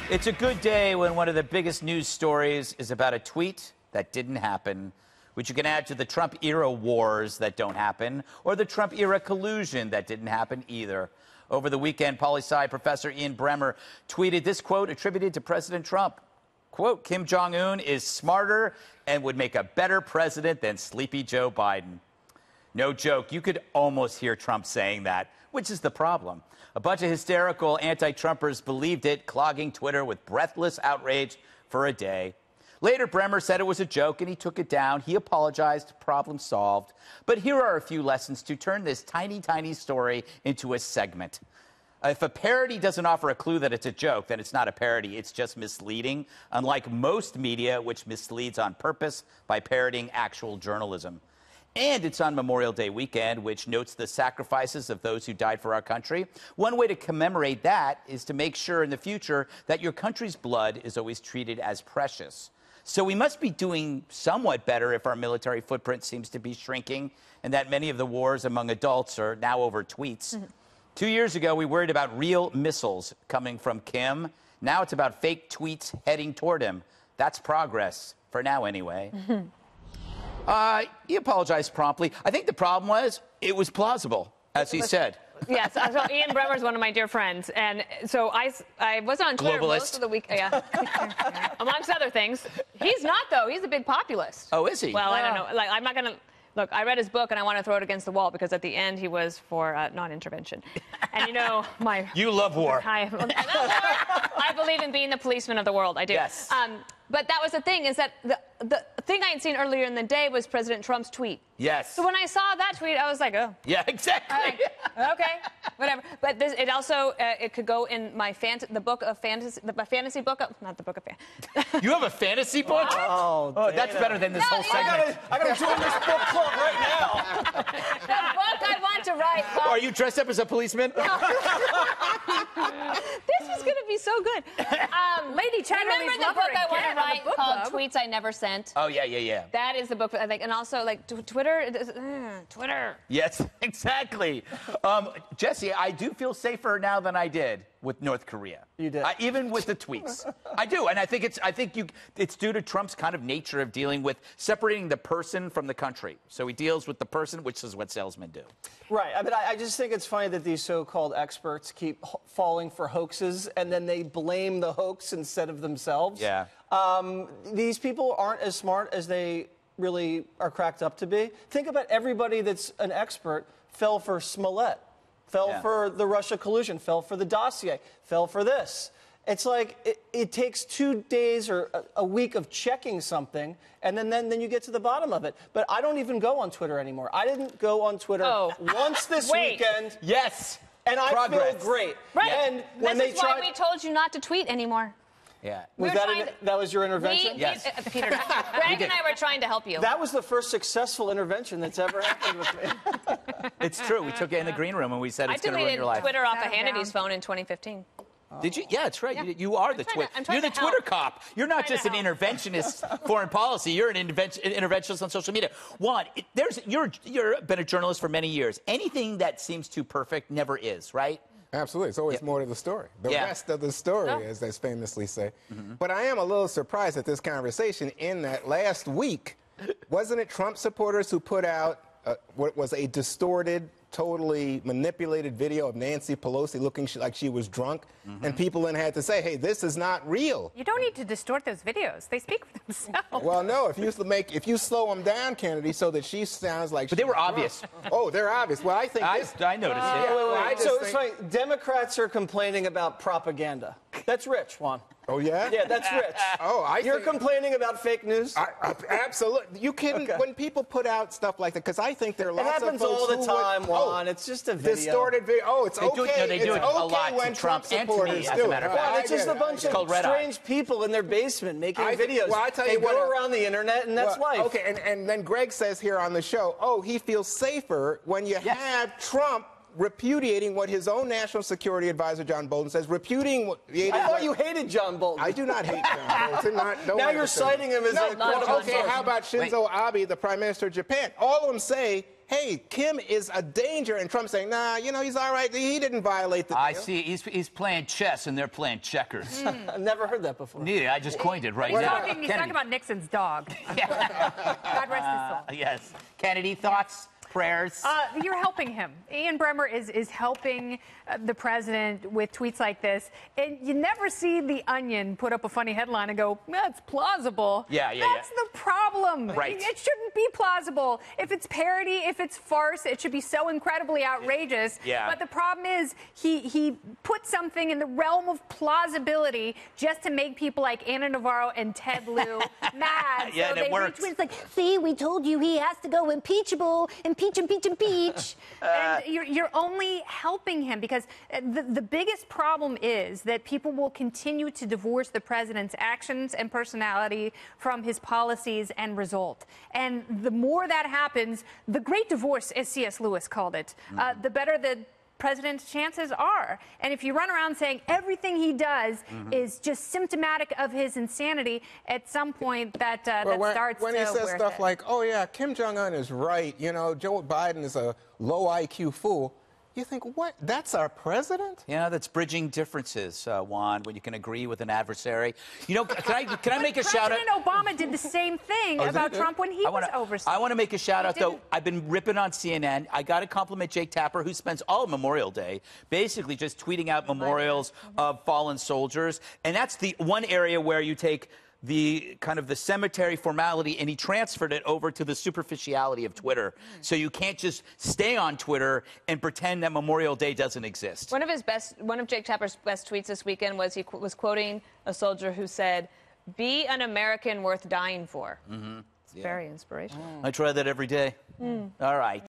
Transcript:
It's a good day when one of the biggest news stories is about a tweet that didn't happen, which you can add to the Trump-era wars that don't happen, or the Trump-era collusion that didn't happen either. Over the weekend, poli-sci professor Ian Bremmer tweeted this quote attributed to President Trump. Quote, Kim Jong-un is smarter and would make a better president than sleepy Joe Biden. No joke, you could almost hear Trump saying that, which is the problem. A bunch of hysterical anti-Trumpers believed it, clogging Twitter with breathless outrage for a day. Later, Bremmer said it was a joke and he took it down. He apologized, problem solved. But here are a few lessons to turn this tiny, tiny story into a segment. If a parody doesn't offer a clue that it's a joke, then it's not a parody, it's just misleading, unlike most media, which misleads on purpose by parodying actual journalism. And it's on Memorial Day weekend, which notes the sacrifices of those who died for our country. One way to commemorate that is to make sure in the future that your country's blood is always treated as precious. So we must be doing somewhat better if our military footprint seems to be shrinking and that many of the wars among adults are now over tweets. 2 years ago, we worried about real missiles coming from Kim. Now it's about fake tweets heading toward him. That's progress, for now anyway. He apologized promptly. I think the problem was it was plausible, as he said. Yes, so Ian Bremmer is one of my dear friends, and so I was on Twitter most of the week. Yeah, amongst other things. He's not, though. He's a big populist. Oh, is he? Well, I don't know. Like, I'm not going to... Look, I read his book, and I want to throw it against the wall, because at the end, he was for non-intervention. And, you know, my... You love war. I love war. I believe in being the policeman of the world. I do. Yes. But that was the thing, is that the thing I had seen earlier in the day was President Trump's tweet. Yes. So when I saw that tweet, I was like, oh. Yeah, exactly. Okay, whatever. But this, it also, it could go in my fantasy book of, not the book of fantasy. You have a fantasy book? Oh, that's better than this whole segment. I gotta join this book club right now. The book I want to write. Are you dressed up as a policeman? This is going to be so good. Lady Chatterley's remember the book I want to write called Tweets I Never Sent? Oh, yeah. That is the book, I think. And also, like, Twitter. Twitter. Yes, exactly. Jesse, I do feel safer now than I did with North Korea. You did. Even with the tweets. I do, and I think it's due to Trump's kind of nature of dealing with separating the person from the country. So he deals with the person, which is what salesmen do. Right. I mean, I just think it's funny that these so-called experts keep falling for hoaxes, and then they blame the hoax instead of themselves. Yeah. These people aren't as smart as they really are cracked up to be. Think about everybody that's an expert fell for Smollett, fell for the Russia collusion, fell for the dossier, fell for this. It's like it takes 2 days or a week of checking something, and then you get to the bottom of it. But I don't even go on Twitter anymore. I didn't go on Twitter once this weekend. Yes. And I feel great. Right. And when this is why we told you not to tweet anymore. Yeah. That was your intervention? Yes. Peter, Greg and I were trying to help you. That was the first successful intervention that's ever happened with me. It's true. We took it in the green room and we said it's going to ruin your life. I deleted Twitter off of Hannity's phone in 2015. Did you? Yeah, that's right. Yeah. You are the Twitter. You're the Twitter cop. You're not just an interventionist foreign policy. You're an interventionist on social media. Juan, you've been a journalist for many years. Anything that seems too perfect never is, right? Absolutely. It's always more to the story. The rest of the story, as they famously say. But I am a little surprised at this conversation in that last week, wasn't it Trump supporters who put out what was a distorted, totally manipulated video of Nancy Pelosi looking like she was drunk, and people then had to say, hey, this is not real. You don't need to distort those videos. They speak for themselves. Well, no, if you slow them down, Kennedy, so that she sounds like But they were obvious. Oh, they're obvious. Well, I think I noticed it. So it's like Democrats are complaining about propaganda. That's rich, Juan. Oh, yeah? Yeah, that's rich. You're complaining about fake news? Absolutely. You kidding? When people put out stuff like that, because I think there are lots of folks all the time, Juan. It's just a video. Distorted video. Oh, it's okay. They do it a lot when to Trump and to me, supporters as do a it. matter of fact. It's just a bunch of strange people in their basement making videos. Well, I tell you they go around the internet, and that's life. Okay, and then Greg says here on the show, he feels safer when you have Trump repudiating what his own national security advisor, John Bolton, says, repudiating what... I thought you hated John Bolton. I do not hate John Bolton. Now you're citing him as okay, how about Shinzo Abe, the Prime Minister of Japan? All of them say, hey, Kim is a danger, and Trump saying, nah, you know, he's all right. He didn't violate the deal. I see. He's playing chess, and they're playing checkers. I've never heard that before. Neither. I just coined it right He's now. talking about Nixon's dog. God rest his soul. Yes. Kennedy, thoughts? Prayers? You're helping him. Ian Bremmer is helping the president with tweets like this. And you never see The Onion put up a funny headline and go, that's plausible. That's the problem. Right. It shouldn't be plausible. If it's parody, if it's farce, it should be so incredibly outrageous. Yeah. But the problem is he put something in the realm of plausibility just to make people like Anna Navarro and Ted Lieu mad. Yeah, so and it works. It's like, see, we told you he has to go impeachable. Impeach. And you're only helping him because the biggest problem is that people will continue to divorce the president's actions and personality from his policies and result. And the more that happens, the great divorce, as C.S. Lewis called it, the better the president's chances are. And if you run around saying everything he does is just symptomatic of his insanity, at some point that starts to when he says wear stuff thin. like, oh, yeah, Kim Jong-un is right, you know, Joe Biden is a low IQ fool, you think, what? That's our president? You know, that's bridging differences, Juan, when you can agree with an adversary. You know, can I make a shout out? President Obama did the same thing about Trump when he was overseas. I want to make a shout out, though. I've been ripping on CNN. I got to compliment Jake Tapper, who spends all Memorial Day basically just tweeting out memorials of fallen soldiers. And that's the one area where you take the kind of the cemetery formality, and he transferred it over to the superficiality of Twitter. So you can't just stay on Twitter and pretend that Memorial Day doesn't exist. One of Jake Tapper's best tweets this weekend was he was quoting a soldier who said, "Be an American worth dying for." It's very inspirational. I try that every day. All right.